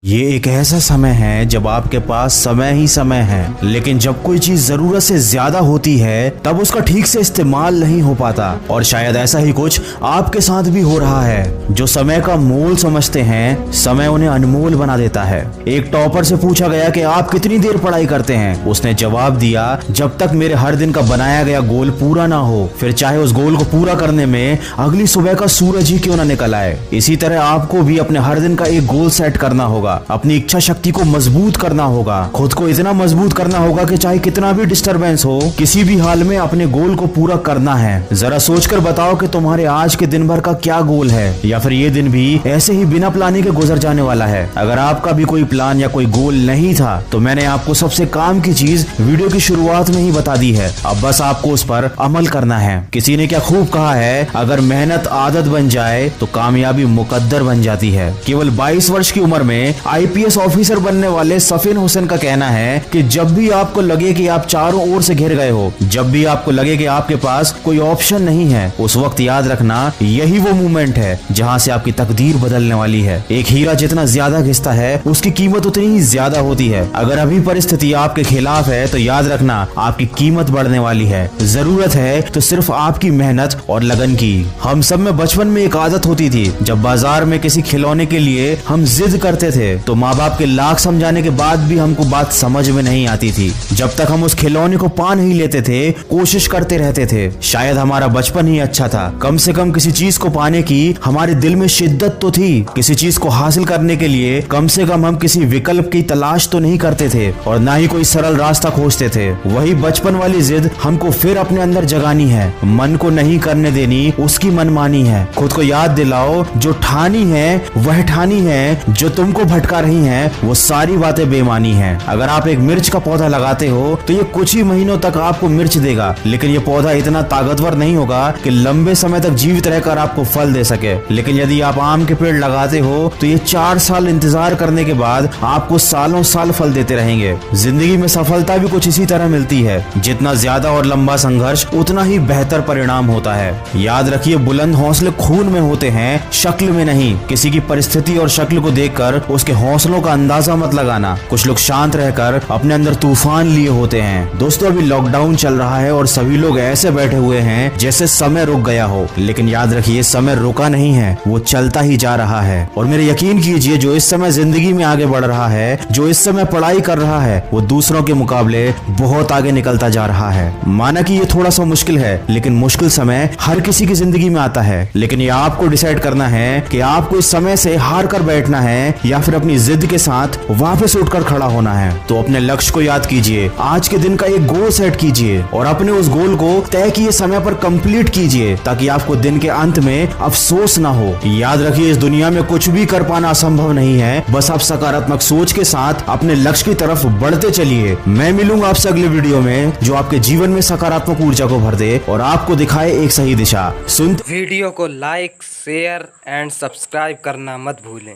ये एक ऐसा समय है जब आपके पास समय ही समय है, लेकिन जब कोई चीज जरूरत से ज्यादा होती है तब उसका ठीक से इस्तेमाल नहीं हो पाता। और शायद ऐसा ही कुछ आपके साथ भी हो रहा है। जो समय का मोल समझते हैं, समय उन्हें अनमोल बना देता है। एक टॉपर से पूछा गया कि आप कितनी देर पढ़ाई करते हैं। उसने जवाब दिया, जब तक मेरे हर दिन का बनाया गया गोल पूरा ना हो, फिर चाहे उस गोल को पूरा करने में अगली सुबह का सूरज ही क्यों ना निकल आए। इसी तरह आपको भी अपने हर दिन का एक गोल सेट करना होगा, अपनी इच्छा शक्ति को मजबूत करना होगा, खुद को इतना मजबूत करना होगा कि चाहे कितना भी डिस्टरबेंस हो, किसी भी हाल में अपने गोल को पूरा करना है। जरा सोचकर बताओ कि तुम्हारे आज के दिन भर का क्या गोल है, या फिर ये दिन भी ऐसे ही बिना प्लानिंग के गुजर जाने वाला है। अगर आपका भी कोई प्लान या कोई गोल नहीं था तो मैंने आपको सबसे काम की चीज वीडियो की शुरुआत में ही बता दी है। अब बस आपको उस पर अमल करना है। किसी ने क्या खूब कहा है, अगर मेहनत आदत बन जाए तो कामयाबी मुकद्दर बन जाती है। केवल 22 वर्ष की उम्र में आईपीएस ऑफिसर बनने वाले सफीन हुसैन का कहना है कि जब भी आपको लगे कि आप चारों ओर से घिर गए हो, जब भी आपको लगे कि आपके पास कोई ऑप्शन नहीं है, उस वक्त याद रखना यही वो मोमेंट है जहां से आपकी तकदीर बदलने वाली है। एक हीरा जितना ज्यादा घिसता है उसकी कीमत उतनी ही ज्यादा होती है। अगर अभी परिस्थिति आपके खिलाफ है तो याद रखना आपकी कीमत बढ़ने वाली है। जरूरत है तो सिर्फ आपकी मेहनत और लगन की। हम सब में बचपन में एक आदत होती थी, जब बाजार में किसी खिलौने के लिए हम जिद करते थे तो माँ बाप के लाख समझाने के बाद भी हमको बात समझ में नहीं आती थी। जब तक हम उस खिलौने को पा नहीं लेते थे, कोशिश करते रहते थे। शायद हमारा बचपन ही अच्छा था। कम से कम किसी चीज को पाने की हमारे दिल में शिद्दत तो थी। किसी चीज को हासिल करने के लिए कम से कम हम किसी विकल्प की तलाश तो नहीं करते थे, और ना ही कोई सरल रास्ता खोजते थे। वही बचपन वाली जिद हमको फिर अपने अंदर जगानी है। मन को नहीं करने देनी उसकी मनमानी है। खुद को याद दिलाओ, जो ठानी है वह ठानी है, जो तुमको भटका रही हैं वो सारी बातें बेमानी हैं। अगर आप एक मिर्च का पौधा लगाते हो तो ये कुछ ही महीनों तक आपको मिर्च देगा, लेकिन ये पौधा इतना ताकतवर नहीं होगा कि लंबे समय तक जीवित रहकर आपको फल दे सके। लेकिन यदि आप आम के पेड़ लगाते हो तो ये 4 साल इंतजार करने के बाद आपको सालों साल फल देते रहेंगे। जिंदगी में सफलता भी कुछ इसी तरह मिलती है। जितना ज्यादा और लंबा संघर्ष उतना ही बेहतर परिणाम होता है। याद रखिए, बुलंद हौसले खून में होते हैं, शक्ल में नहीं। किसी की परिस्थिति और शक्ल को देखकर उसके हौसलों का अंदाजा मत लगाना। कुछ लोग शांत रहकर अपने अंदर तूफान लिए होते हैं। दोस्तों, अभी लॉकडाउन चल रहा है और सभी लोग ऐसे बैठे हुए हैं जैसे समय रुक गया हो, लेकिन याद रखिए समय रुका नहीं है, वो चलता ही जा रहा है। और मेरे यकीन कीजिए, जो इस समय जिंदगी में आगे बढ़ रहा है, जो इस समय पढ़ाई कर रहा है, वो दूसरों के मुकाबले बहुत आगे निकलता जा रहा है। माना कि ये थोड़ा सा मुश्किल है, लेकिन मुश्किल समय हर किसी की जिंदगी में आता है। लेकिन ये आपको डिसाइड करना है कि आपको इस समय से हार कर बैठना है या फिर अपनी जिद के साथ वापस उठकर खड़ा होना है। तो अपने लक्ष्य को याद कीजिए, आज के दिन का एक गोल सेट कीजिए और अपने उस गोल को तय किए समय पर कंप्लीट कीजिए, ताकि आपको दिन के अंत में अफसोस ना हो। याद रखिए, इस दुनिया में कुछ भी कर पाना असंभव नहीं है। बस आप सकारात्मक सोच के साथ अपने लक्ष्य की तरफ बढ़ते चलिए। मैं मिलूंगा आपसे अगले वीडियो में, जो आपके जीवन में सकारात्मक ऊर्जा को भर दे और आपको दिखाए एक सही दिशा। वीडियो को लाइक, शेयर एंड सब्सक्राइब करना मत भूलें।